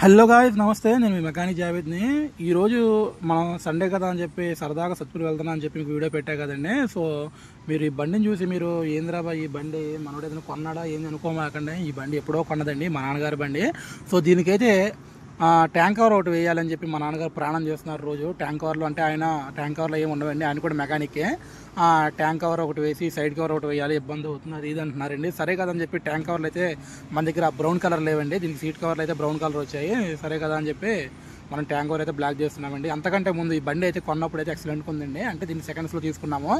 Hello guys, నమస్తే. నేను మీ mechanic జావేద్ని. ఈరోజు మనం సండే కదా అని చెప్పి సరదాగా సత్పూర్ వెళ్తున్నా అని చెప్పి మీకు వీడియో పెట్టా కదండి. సో మీరు ఈ బండిని చూసి మీరు ఏంద్రాబా ఈ బండి మనోడు ఏదైనా కొన్నాడా ఏంది అనుకోమాకండి. ఈ బండి ఎప్పుడో కొన్నదండి, మా నాన్నగారి బండి. సో దీనికైతే ట్యాంక్ కవర్ ఒకటి వేయాలని చెప్పి మా నాన్నగారు ప్రాణం చేస్తున్నారు. రోజు ట్యాంక్ కవర్లో అంటే ఆయన ట్యాంక్ కవర్లో ఏమి ఉండవండి, ఆయన కూడా మెకానికే. ట్యాంక్ కవర్ ఒకటి వేసి సైడ్ కవర్ ఒకటి వేయాలి, ఇబ్బంది అవుతున్నారు ఇది అంటున్నారండి. సరే కదని చెప్పి ట్యాంక్ కవర్లు అయితే మన దగ్గర బ్రౌన్ కలర్ లేవండి, దీనికి సీట్ కవర్లు అయితే బ్రౌన్ కలర్ వచ్చాయి. సరే కదా అని చెప్పి మనం ట్యాంక్ కవర్ అయితే బ్లాక్ చేస్తున్నామండి. అంతకంటే ముందు ఈ బండి అయితే కొన్నప్పుడు అయితే ఎక్సలెంట్గా ఉందండి. అంటే దీన్ని సెకండ్స్లో తీసుకున్నాము.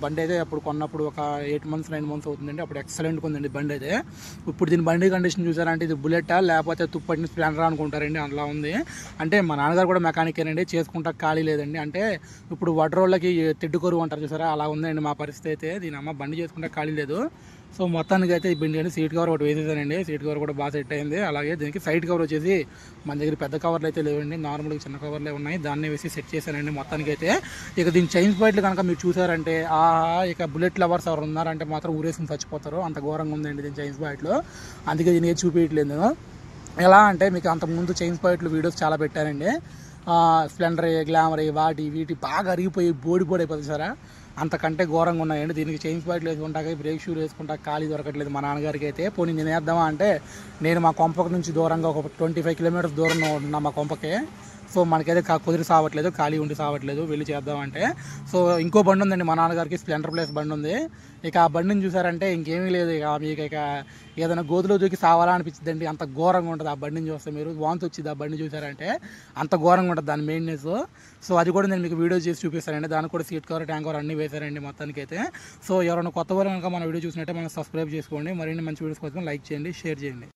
బండి అయితే అప్పుడు కొన్నప్పుడు ఒక 8 months 9 months అవుతుందండి. అప్పుడు ఎక్సలెంట్గా ఉందండి బండి అయితే. ఇప్పుడు దీని బండి కండిషన్ చూసారంటే ఇది బుల్లెటా లేకపోతే తుప్పటిని స్ప్లెండర్ అనుకుంటారండి, అలా ఉంది. అంటే మా నాన్నగారు కూడా మెకానికేనండి, చేసుకుంటా ఖాళీ లేదండి. అంటే ఇప్పుడు వడ్రోళ్ళకి తెడ్డుకొరువు అంటారు చూసారా, అలా ఉందండి మా పరిస్థితి అయితే. దీని అమ్మ బండి చేసుకుంటా ఖాళీ లేదు. సో మొత్తానికి అయితే ఈ బండి అని సీట్ కవర్ ఒకటి వేసేసానండి. సీట్ కవర్ కూడా బాగా సెట్ అయింది. అలాగే దీనికి సైడ్ కవర్ వచ్చేసి మన దగ్గర పెద్ద కవర్లు అయితే లేవండి, నార్మల్గా చిన్న కవర్లే ఉన్నాయి, దాన్ని వేసి సెట్ చేశానండి మొత్తానికి అయితే. ఇక దీని చైన్ పాయింట్లు కనుక మీరు చూసారంటే ఇక బుల్లెట్ లవర్స్ ఎవరు ఉన్నారంటే మాత్రం ఊరేసుకుని చచ్చిపోతారు, అంత ఘోరంగా ఉందండి దీని చైన్స్ పాయింట్లు. అందుకే దీనికి చూపించట్లేదు. ఎలా అంటే మీకు అంతకుముందు చైన్స్ పాయింట్లు వీడియోస్ చాలా పెట్టానండి. స్ప్లెండర్, గ్లామర్, వాటి వీటి బాగా అరిగిపోయి బోడి అయిపోతుంది సారా, అంతకంటే ఘోరంగా ఉన్నాయండి. దీనికి చైన్స్ పాయింట్లు వేసుకుంటాక బ్రేక్ షూ వేసుకుంటా ఖాళీ దొరకట్లేదు మా నాన్నగారికి అయితే. పోనీ నేను వేద్దామా అంటే నేను మా కొంపక నుంచి దూరంగా ఒక 25 kilometers దూరంలో ఉన్నా మా కొంపకే. సో మనకైతే కుదిరి సావట్లేదు, ఖాళీ ఉండి సావట్లేదు, వెళ్ళి చేద్దామంటే. సో ఇంకో బండి ఉందండి మా నాన్నగారికి, స్ప్లెండర్ ప్లస్ బండి ఉంది. ఇక ఆ బండిని చూసారంటే ఇంకేమీ లేదు, ఇక మీకు ఇక ఏదైనా గోతులో దూకి సావాలా అనిపించిందండి. అంత ఘోరంగా ఉంటుంది ఆ బండిని చూస్తే, మీరు వాంతి వచ్చింది ఆ బండి చూసారంటే, అంత ఘోరంగా ఉంటుంది దాని మెయింటెనెన్స్. సో అది కూడా నేను మీకు వీడియో చేసి చూపిస్తానండి. దానికి కూడా సీట్ కవర్, ట్యాంక్ కవర్ అన్నీ వేశారండి మొత్తానికి అయితే. సో ఎవరైనా కొత్త వారు కనుక మన వీడియో చూసినట్టే మనం సబ్స్క్రైబ్ చేసుకోండి. మరిన్ని మంచి వీడియోస్ కోసం లైక్ చేయండి, షేర్ చేయండి.